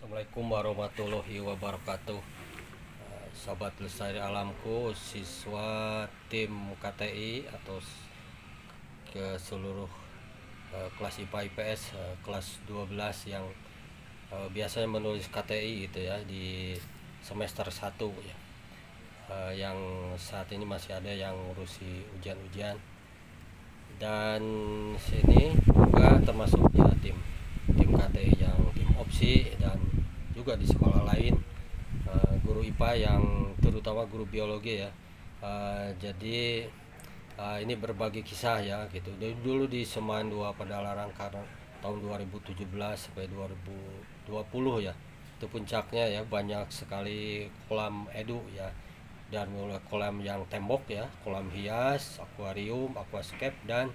Assalamualaikum warahmatullahi wabarakatuh. Sahabat Lestari Alamku, siswa tim KTI atau ke seluruh kelas IPA IPS kelas 12 yang biasanya menulis KTI gitu ya di semester 1 ya. Yang saat ini masih ada yang ngurusi ujian-ujian, dan sini juga termasuk ya tim KTI yang tim opsi, dan juga di sekolah lain guru IPA yang terutama guru biologi ya. Jadi ini berbagi kisah ya gitu. Dari dulu di Semaan 2 Padalarang karena tahun 2017 sampai 2020 ya, itu puncaknya ya, banyak sekali kolam edu ya, dan mulai kolam yang tembok ya, kolam hias, akuarium, aquascape, dan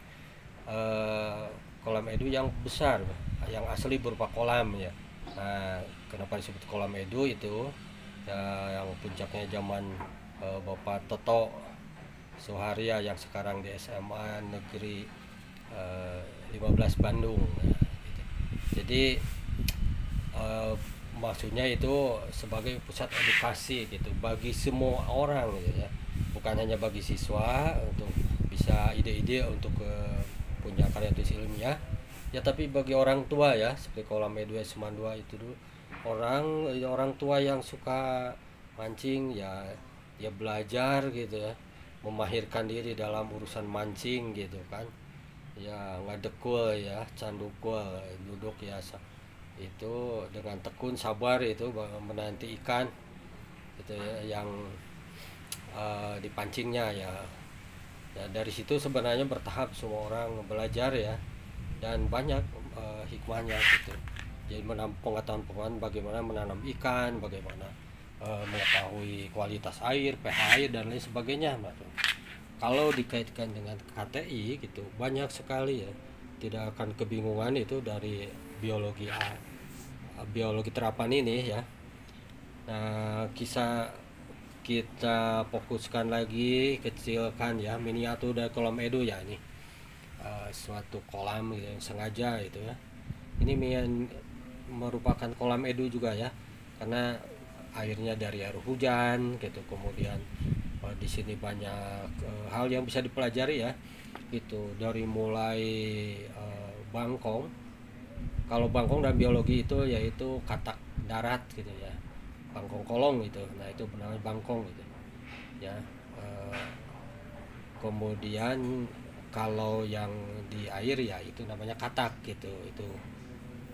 kolam edu yang besar yang asli berupa kolam ya. Nah, kenapa disebut kolam edu itu ya, yang puncaknya zaman Bapak Toto Suharya yang sekarang di SMA Negeri 15 Bandung ya, gitu. Jadi maksudnya itu sebagai pusat edukasi gitu bagi semua orang gitu ya, bukan hanya bagi siswa untuk bisa ide-ide untuk punya karya tulis ilmiah ya, tapi bagi orang tua ya, seperti kolam edu Semaan 2 itu dulu orang tua yang suka mancing ya, dia belajar gitu ya, memahirkan diri dalam urusan mancing gitu kan ya, ngadekul ya, candukul, duduk ya, itu dengan tekun sabar itu menanti ikan itu ya, yang dipancingnya ya. Dari situ sebenarnya bertahap semua orang belajar ya, dan banyak hikmahnya gitu. Jadi pengetahuan bagaimana menanam ikan, bagaimana mengetahui kualitas air, pH air, dan lain sebagainya. Kalau dikaitkan dengan KTI gitu, banyak sekali ya, tidak akan kebingungan itu dari biologi terapan ini ya. Nah, kita fokuskan lagi, kecilkan ya, miniatur dari kolam edu ya, ini suatu kolam gitu, yang sengaja itu ya. Ini merupakan kolam edu juga ya, karena airnya dari air hujan gitu. Kemudian di sini banyak hal yang bisa dipelajari ya, itu dari mulai bangkong. Kalau bangkong dan biologi itu yaitu katak darat gitu ya, bangkong kolong itu, nah itu namanya bangkong gitu ya. Kemudian kalau yang di air ya itu namanya katak gitu. Itu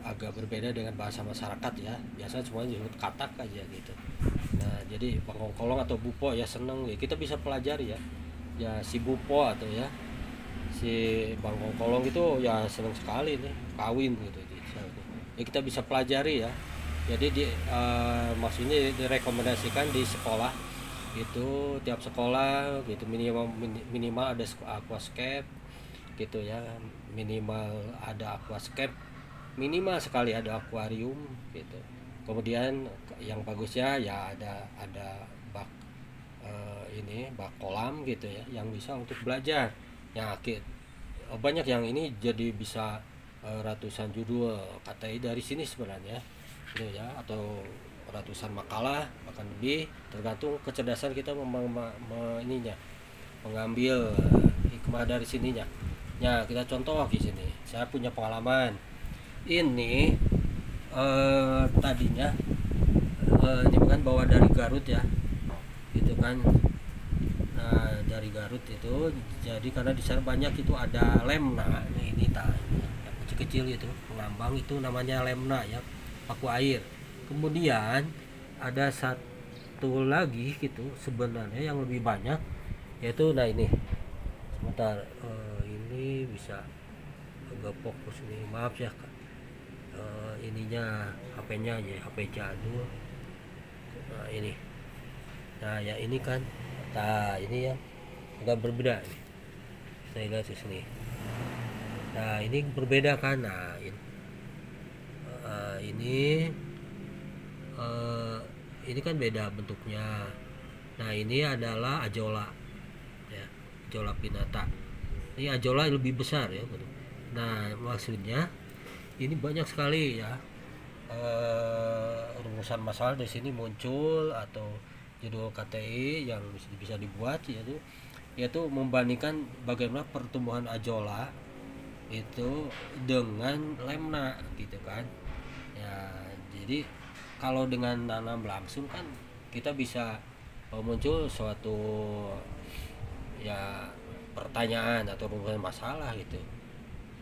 agak berbeda dengan bahasa masyarakat ya, biasanya semuanya disebut katak aja gitu. Nah, jadi bangkong kolong atau bupo ya, seneng ya kita bisa pelajari ya. Ya si bupo atau ya si bangkong kolong itu ya seneng sekali nih kawin gitu ya, kita bisa pelajari ya. Jadi maksudnya direkomendasikan di sekolah itu, tiap sekolah gitu minimal ada aquascape gitu ya, minimal ada aquascape, minimal sekali ada akuarium gitu. Kemudian yang bagusnya ya ada bak bak kolam gitu ya, yang bisa untuk belajar ya. Banyak yang ini jadi bisa ratusan judul KTI dari sini sebenarnya gitu ya, atau ratusan makalah bahkan lebih, tergantung kecerdasan kita mengambil hikmah dari sininya ya. Kita contoh di sini, saya punya pengalaman ini tadinya ini bukan bawa dari Garut ya gitu kan. Nah, dari Garut itu jadi karena di sana banyak itu ada lemna. Nah, ini yang kecil-kecil itu pengambang itu namanya lemna ya, paku air. Kemudian ada satu lagi gitu sebenarnya yang lebih banyak, yaitu nah ini sebentar, ini bisa agak fokus nih, maaf ya ininya HP-nya ya, HP jadul. Nah ini, nah ya ini kan, nah ini yang agak berbeda nih, saya lihat di sini. Nah ini berbeda kan. Nah ini kan beda bentuknya. Nah ini adalah ajola ya, ajola pinata. Ini ajola lebih besar ya. Nah maksudnya ini banyak sekali ya rumusan masalah di sini muncul, atau judul KTI yang bisa dibuat, yaitu membandingkan bagaimana pertumbuhan ajolla itu dengan lemna gitu kan. Ya, jadi kalau dengan tanam langsung kan kita bisa muncul suatu ya pertanyaan atau rumusan masalah gitu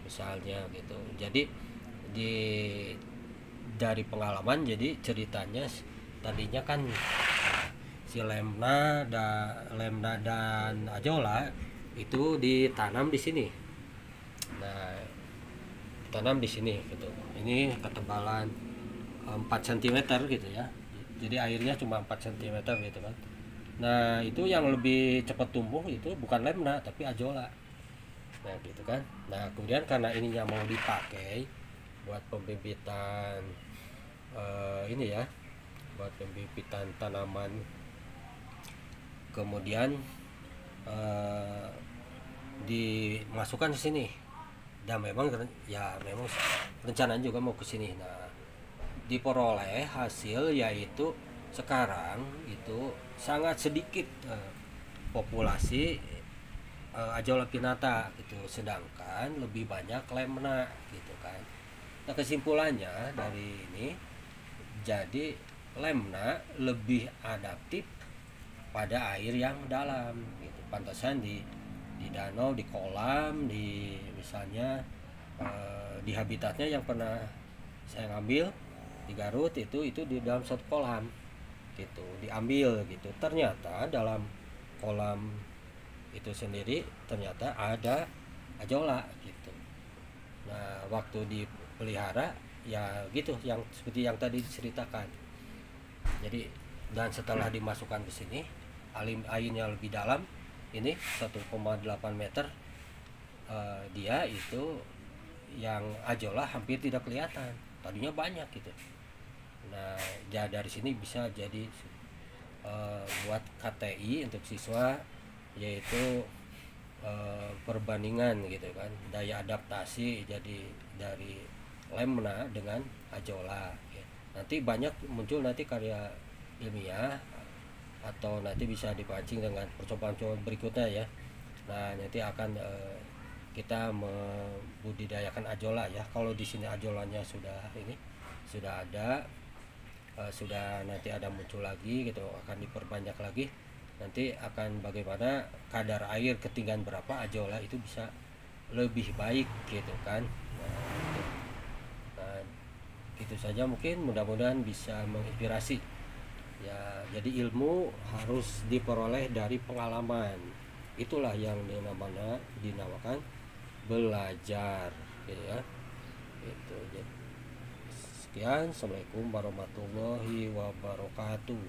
misalnya gitu. Jadi di dari pengalaman, jadi ceritanya tadinya kan si lemna dan ajolla itu ditanam di sini. Nah, tanam di sini gitu. Ini ketebalan 4 cm gitu ya. Jadi airnya cuma 4 cm gitu kan. Nah, itu yang lebih cepat tumbuh itu bukan lemna tapi ajolla. Nah, gitu kan. Nah, kemudian karena ininya mau dipakai buat pembibitan ini ya, buat pembibitan tanaman. Kemudian dimasukkan ke sini. Dan memang rencananya juga mau ke sini. Nah, diperoleh hasil yaitu sekarang itu sangat sedikit populasi ajolla pinnata gitu, sedangkan lebih banyak lemna gitu kan. Nah, kesimpulannya dari ini, jadi lemna lebih adaptif pada air yang dalam gitu. Pantasan di danau, di kolam, di misalnya di habitatnya yang pernah saya ngambil di Garut itu di dalam satu kolam gitu, diambil gitu. Ternyata dalam kolam itu sendiri ternyata ada ajolla gitu. Nah, waktu dipelihara ya gitu, yang seperti yang tadi diceritakan. Jadi dan setelah dimasukkan ke sini, airnya lebih dalam, ini 1,8 meter, dia itu yang ajolla hampir tidak kelihatan, tadinya banyak gitu. Nah, dari sini bisa jadi buat KTI untuk siswa, yaitu perbandingan gitu kan, daya adaptasi jadi dari lemna dengan ajolla ya. Nanti banyak muncul nanti karya ilmiah, atau nanti bisa dipancing dengan percobaan-percobaan berikutnya ya. Nah, nanti akan kita membudidayakan ajolla ya. Kalau di sini ajollanya sudah ada, sudah nanti ada muncul lagi gitu, akan diperbanyak lagi. Nanti akan bagaimana kadar air, ketinggian berapa ajolla itu bisa lebih baik gitu kan. Nah, gitu saja, mungkin mudah-mudahan bisa menginspirasi ya. Jadi ilmu harus diperoleh dari pengalaman, itulah yang dinamakan belajar gitu ya. Itu. Sekian, assalamualaikum warahmatullahi wabarakatuh.